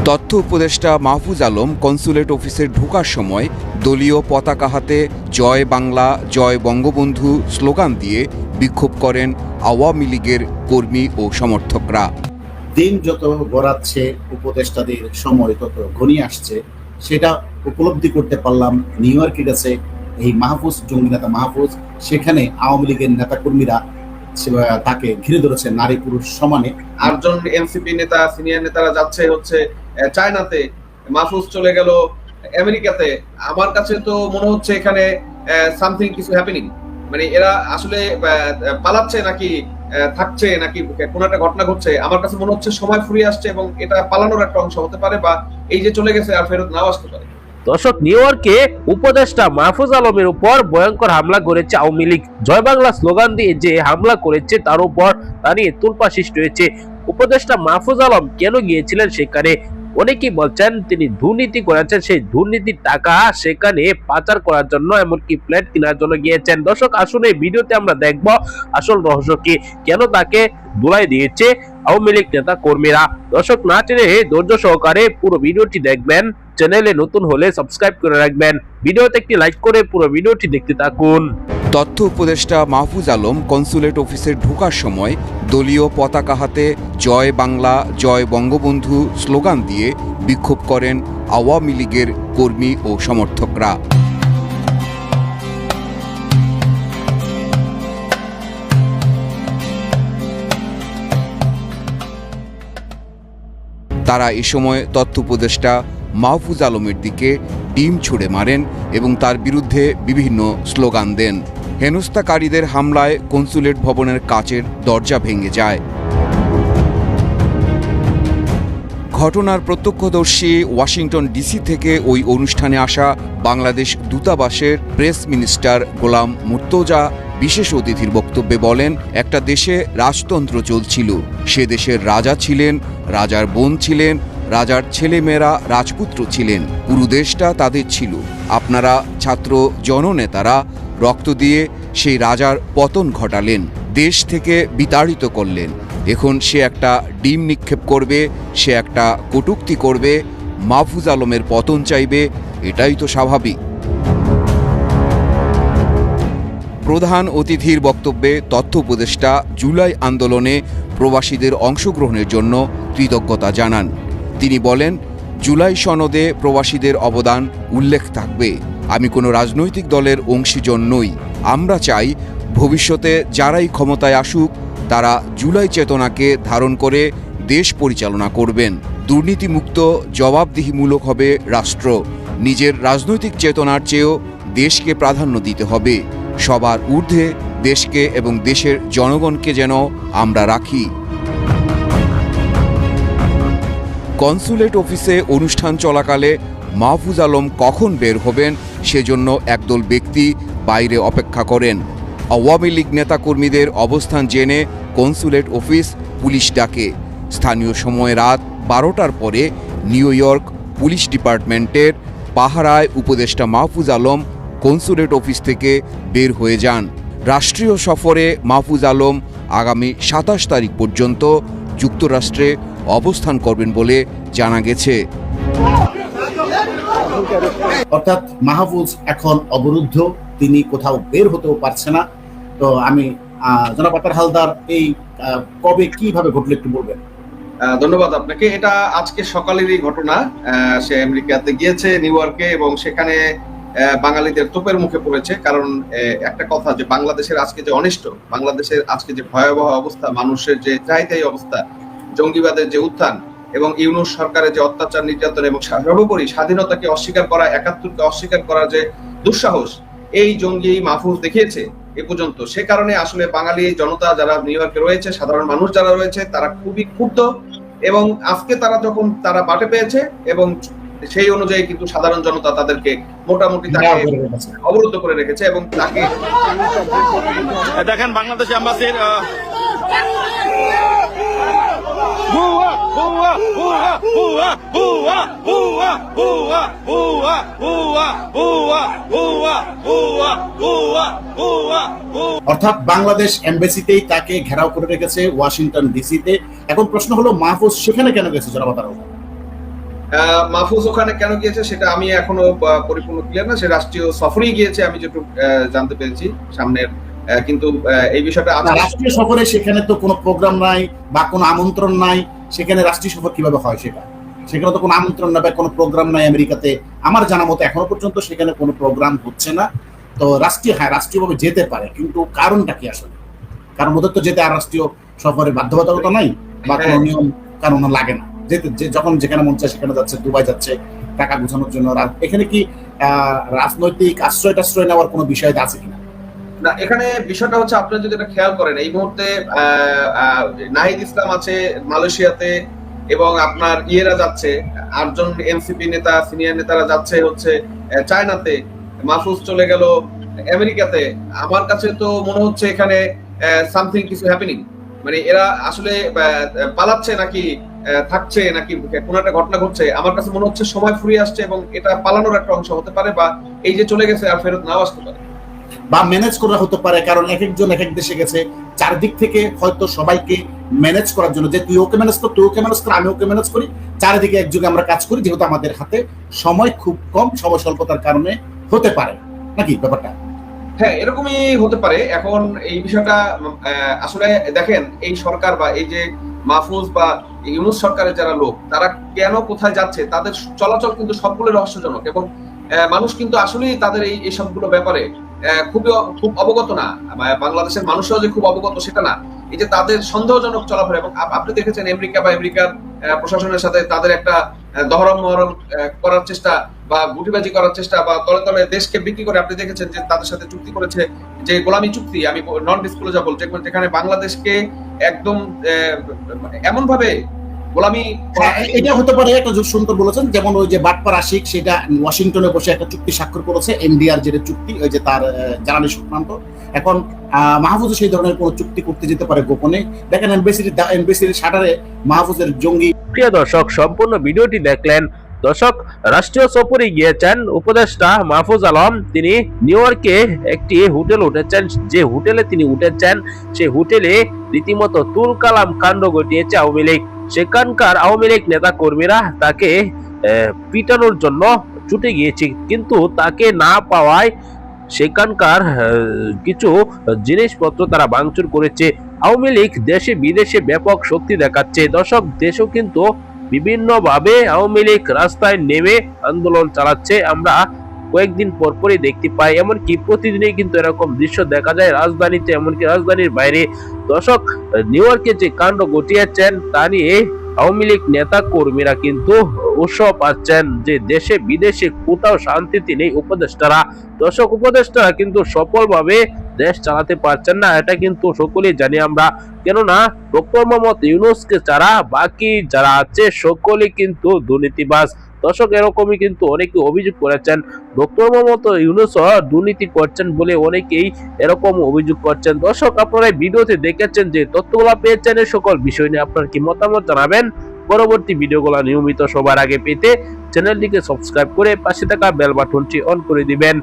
তথ্য উপদেষ্টা মাহফুজ আলম কনসুলেট অফিসে ঢোকার সময় দলীয় পতাকা হাতে জয় বাংলা জয় বঙ্গবন্ধু স্লোগান দিয়ে বিক্ষোভ করেন আওয়ামী লীগের কর্মী ও সমর্থকরা। দিন যত গড়াচ্ছে, উপদেষ্টাদের সময় তত ঘনিয়ে আসছে, সেটা উপলব্ধি করতে পারলাম নিউ ইয়র্কে গেছে এই মাহফুজ, জঙ্গি নেতা মাহফুজ। সেখানে আওয়ামী লীগের নেতাকর্মীরা তাকে ঘিরে ধরেছে নারী পুরুষ সমানে। 8 জন এনসিপি নেতা, সিনিয়র নেতারা যাচ্ছে হচ্ছে চায়নাতে, মাহফুজ চলে গেল আমেরিকাতে। আমার কাছে তো মনে হচ্ছে এখানে সামথিং কিছু হ্যাপেনিং, মানে এরা আসলে পালাচ্ছে নাকি থাকছে নাকি কোন একটা ঘটনা ঘটছে। আমার কাছে মনে হচ্ছে সময় ফুরিয়ে আসছে এবং এটা পালানোর একটা অংশ হতে পারে, বা এই যে চলে গেছে আর ফেরত নাও আসতে পারে। দর্শক, নিউ ইয়র্কে উপদেষ্টা মাহফুজ আলমের উপর ভয়ঙ্কর হামলা করেছে আওয়ামী লীগ। জয় বাংলা স্লোগান দিয়ে যে হামলা করেছে তার উপর তা নিয়ে তোলপাড় সৃষ্টি হয়েছে। উপদেষ্টা মাহফুজ আলম কেন গিয়েছিলেন সেখানে? অনেকেই বলছেন তিনি দুর্নীতি করেছেন, সেই দুর্নীতির টাকা সেখানে পাচার করার জন্য, এমনকি ফ্ল্যাট কেনার জন্য গিয়েছেন। দর্শক, আসলে এই ভিডিওতে আমরা দেখব আসল রহস্য কি, কেন তাকে ধুলাই দিয়েছে আওয়ামী লীগ নেতা কর্মীরা। দর্শক, না টেনে ধৈর্য সহকারে পুরো ভিডিওটি দেখবেন। চ্যানেলে নতুন হলে সাবস্ক্রাইব করে রাখবেন। ভিডিওতে একটি লাইক করে পুরো ভিডিওটি দেখতে থাকুন। তথ্য উপদেষ্টা মাহফুজ আলম কনসুলেট অফিসে ঢোকার সময় দলীয় পতাকা হাতে জয় বাংলা জয় বঙ্গবন্ধু স্লোগান দিয়ে বিক্ষোভ করেন আওয়ামী লীগের কর্মী ও সমর্থকরা। তারা এ সময় তথ্য উপদেষ্টা মাহফুজ আলমের দিকে ডিম ছুড়ে মারেন এবং তার বিরুদ্ধে বিভিন্ন স্লোগান দেন। হেনস্থাকারীদের হামলায় কনসুলেট ভবনের কাচের দরজা ভেঙে যায়। ঘটনার প্রত্যক্ষদর্শী ওয়াশিংটন ডিসি থেকে ওই অনুষ্ঠানে আসা বাংলাদেশ দূতাবাসের প্রেস মিনিস্টার গোলাম মুর্তজা বিশেষ অতিথির বক্তব্যে বলেন, একটা দেশে রাজতন্ত্র চলছিল, সে দেশের রাজা ছিলেন, রাজার বোন ছিলেন, রাজার ছেলেমেয়েরা রাজপুত্র ছিলেন, পুরো দেশটা তাদের ছিল। আপনারা ছাত্র জননেতারা রক্ত দিয়ে সেই রাজার পতন ঘটালেন, দেশ থেকে বিতাড়িত করলেন। এখন সে একটা ডিম নিক্ষেপ করবে, সে একটা কটূক্তি করবে, মাহফুজ আলমের পতন চাইবে, এটাই তো স্বাভাবিক। প্রধান অতিথির বক্তব্যে তথ্য উপদেষ্টা জুলাই আন্দোলনে প্রবাসীদের অংশগ্রহণের জন্য কৃতজ্ঞতা জানান। তিনি বলেন, জুলাই সনদে প্রবাসীদের অবদান উল্লেখ থাকবে। আমি কোনো রাজনৈতিক দলের অংশীজন নই। আমরা চাই ভবিষ্যতে যারাই ক্ষমতায় আসুক তারা জুলাই চেতনাকে ধারণ করে দেশ পরিচালনা করবেন। দুর্নীতিমুক্ত, জবাবদিহিমূলক হবে রাষ্ট্র। নিজের রাজনৈতিক চেতনার চেয়েও দেশকে প্রাধান্য দিতে হবে। সবার ঊর্ধ্বে দেশকে এবং দেশের জনগণকে যেন আমরা রাখি। কনসুলেট অফিসে অনুষ্ঠান চলাকালে মাহফুজ আলম কখন বের হবেন সেজন্য একদল ব্যক্তি বাইরে অপেক্ষা করেন। আওয়ামী লীগ নেতাকর্মীদের অবস্থান জেনে কনসুলেট অফিস পুলিশ ডাকে। স্থানীয় সময় রাত 12টার পরে নিউ ইয়র্ক পুলিশ ডিপার্টমেন্টের পাহারায় উপদেষ্টা মাহফুজ আলম কনসুলেট অফিস থেকে বের হয়ে যান। রাষ্ট্রীয় সফরে মাহফুজ আলম আগামী 27 তারিখ পর্যন্ত যুক্তরাষ্ট্রে অবস্থান করবেন বলে জানা গেছে। অর্থাৎ মাহফুজ এখন অবরুদ্ধ, তিনি কোথাও বের হতেও পারছে না। তো আমি জনাব আতার হালদার, এই কবে কিভাবে ঘটলো একটু বলবেন? ধন্যবাদ আপনাকে। এটা আজকে সকালেরই ঘটনা। সে আমেরিকাতে গিয়েছে, নিউ ইয়র্কে, এবং সেখানে বাঙালিদের তোপের মুখে পড়েছে। কারণ একটা কথা, যে বাংলাদেশের আজকে যে অনিষ্ট, বাংলাদেশের আজকে যে ভয়াবহ অবস্থা, মানুষের যে চাইতাই অবস্থা, জঙ্গিবাদের যে উত্থান এবং ইউনূস সরকারের যে অত্যাচার, নির্যাতন এবং সর্বোপরি স্বাধীনতাকে অস্বীকার করা, ৭১কে অস্বীকার করার যে দুঃসাহস এই জঙ্গি মাহফুজ দেখিয়েছে এ পর্যন্ত। সে কারণে আসলে বাঙালি জনতা যারা নিউ ইয়র্কে রয়েছে, সাধারণ মানুষ যারা রয়েছে, তারা খুবই ক্ষুব্ধ। এবং আজকে তারা বাটে পেয়েছে এবং সেই অনুযায়ী কিন্তু সাধারণ জনতা তাদেরকে মোটামুটি তাকে অবরুদ্ধ করে রেখেছে এবং তাকে দেখেন বাংলাদেশ এম্বাসির অর্থাৎ বাংলাদেশ এমবেসিতেই তাকে ঘেরাও করে রেখেছে ওয়াশিংটন ডিসিতে। এখন প্রশ্ন হলো মাহফুজ সেখানে কেন গেছে জনাব আতাউর রহমান? মাহফুজ ওখানে কেন গিয়েছে সেটা আমি এখনো পরিপূর্ণ ক্লিয়ার না। সে রাষ্ট্রীয় সফরেই গিয়েছে আমি যেটুকু জানতে পেরেছি সামনের, কিন্তু এই বিষয়টা রাষ্ট্রীয় সফরে সেখানে তো কোনো প্রোগ্রাম নাই বা কোনো আমন্ত্রণ নাই, সেখানে রাষ্ট্রীয় সফর কিভাবে হয়? সেখানে তো কোনো আমন্ত্রণ না বা কোনো প্রোগ্রাম নাই আমেরিকাতে। আমার জানা মতো এখনো পর্যন্ত সেখানে কোনো প্রোগ্রাম হচ্ছে না। তো রাষ্ট্রীয়ভাবে যেতে পারে, কিন্তু কারণটা কি আসলে? কারণ ওদের তো যেতে আর রাষ্ট্রীয় সফরের বাধ্যবাধকতা নাই বা কোনো নিয়ম কারণ লাগে না, যেতে যখন যেখানে মন চায় সেখানে যাচ্ছে, দুবাই যাচ্ছে টাকা গোছানোর জন্য। এখানে কি রাজনৈতিক আশ্রয় নেওয়ার কোনো বিষয় আছে কিনা? না, এখানে বিষয়টা হচ্ছে আপনারা যদি এটা খেয়াল করেন, এই মুহূর্তে নাহিদ ইসলাম আছে মালয়েশিয়াতে এবং আপনার ইয়েরা যাচ্ছে, 8 জন এনসিপি নেতা সিনিয়র নেতারা যাচ্ছে হচ্ছে চায়নাতে, মাহফুজ চলে গেল আমেরিকাতে। আমার কাছে তো মনে হচ্ছে এখানে সামথিং কিছু হ্যাপেনিং, মানে এরা আসলে পালাচ্ছে নাকি থাকছে নাকি কোন একটা ঘটনা ঘটছে। আমার কাছে মনে হচ্ছে সময় ফুরিয়ে আসছে এবং এটা পালানোর একটা অংশ হতে পারে, বা এই যে চলে গেছে আর ফেরত নাও আসতে পারে, বা ম্যানেজ করা হতে পারে। কারণ এক একজন এক এক দেশে গেছে, চারদিক থেকে হয়তো সবাইকে ম্যানেজ করার জন্য, যে তুই ওকে ম্যানেজ কর, তুই ওকে ম্যানেজ কর, আমি ওকে ম্যানেজ করি, চারিদিকে একযোগে আমরা কাজ করি, যেহেতু আমাদের হাতে সময় খুব কম, সময় স্বল্পতার কারণে হতে পারে নাকি ব্যাপারটা? হ্যাঁ, এরকমই হতে পারে। এখন এই বিষয়টা আসলে দেখেন, এই সরকার বা এই যে মাহফুজ বা ইউনূস সরকারের যারা লোক, তারা কেন কোথায় যাচ্ছে, তাদের চলাচল কিন্তু সবগুলো রহস্যজনক এবং মানুষ কিন্তু আসলেই তাদের এই সবগুলো ব্যাপারে খুব অবগত না। বাংলাদেশের মানুষরাও যে খুব অবগত সেটা না, এই যে তাদের সন্দেহজনক চলাফেরা। এবং আপনি দেখেছেন আমেরিকা বা আমেরিকার প্রশাসনের সাথে তাদের একটা দহরম মহরম করার চেষ্টা বা গুটিবাজি করার চেষ্টা বা তলে তলে দেশকে বিক্রি করে। আপনি দেখেছেন যে তাদের সাথে চুক্তি করেছে, যে গোলামি চুক্তি, আমি নন ডিসক্লোজাবল, যেখানে বাংলাদেশকে একদম এমন ভাবে গোলামি। এটা হতে পারে একটা সুন্দর বলেছেন, যেমন ওই যে বাটপার আশিক, সেটা ওয়াশিংটনে বসে একটা চুক্তি স্বাক্ষর করেছে, এমডিআর যেটা চুক্তি, ওই যে তার জ্বালানি সংক্রান্ত। এখন মাহফুজ সেই ধরনের কোনো চুক্তি করতে যেতে পারে গোপনে। দেখেন এমবেসির শাটারে মাহফুজের জঙ্গি। প্রিয় দর্শক, সম্পূর্ণ ভিডিওটি দেখলেন। দর্শক, রাষ্ট্রীয় সফরে গিয়েছেন উপদেষ্টা মাহফুজ আলম। তিনি নিউ ইয়র্কে একটি হোটেল উঠেছেন। যে হোটেলে তিনি উঠেছেন সেই হোটেলে রীতিমতো তুলকালাম কাণ্ড ঘটিয়েছে আওয়ামী লীগ। সেখানকার আওয়ামী লীগ নেতা কর্মীরা তাকে পিটানোর জন্য ছুটে গিয়েছে, কিন্তু তাকে না পাওয়ায় সেখানকার কিছু জিনিসপত্র তারা ভাঙচুর করেছে। আওয়ামী লীগ দেশে বিদেশে ব্যাপক শক্তি দেখাচ্ছে। দর্শক, দেশেও কিন্তু বিভিন্ন ভাবে আওয়ামী লীগ রাস্তায় নেমে আন্দোলন চালাচ্ছে। আমরা কয়েকদিন পরপরই দেখতে পাই, এমনকি প্রতিদিনই কিন্তু এরকম দৃশ্য দেখা যায় রাজধানীতে, এমনকি রাজধানীর বাইরে। দর্শক, নিউ ইয়র্কে যে কাণ্ড ঘটিয়েছেন তা নিয়ে আওয়ামী লীগ নেতা কর্মীরা কিন্তু উৎসাহ পাচ্ছেন যে দেশে বিদেশে কোথাও শান্তিতে নেই উপদেষ্টারা। দর্শক, উপদেষ্টারা কিন্তু সফলভাবে দেশ চালাতে পারছেন না, এটা কিন্তু সকলেই জানি আমরা। কেননা ডক্টর মোহাম্মদ ইউনূসকে ছাড়া বাকি যারা আছে সকলে কিন্তু দুর্নীতিবাজ। দর্শক, এরকমই কিন্তু অনেকে অভিযোগ করেছেন, ডক্টর মোহাম্মদ ইউনূস দুর্নীতি করছেন বলে অনেকেই এরকম অভিযোগ করছেন। দর্শক, আপনারা ভিডিওতে দেখেছেন যে তথ্যগুলো পেয়েছেন, এই সকল বিষয় নিয়ে আপনার কি মতামত জানাবেন। পরবর্তী ভিডিওগুলো নিয়মিত সবার আগে পেতে চ্যানেলটিকে সাবস্ক্রাইব করে পাশে থাকা বেল বাটনটি অন করে দিবেন।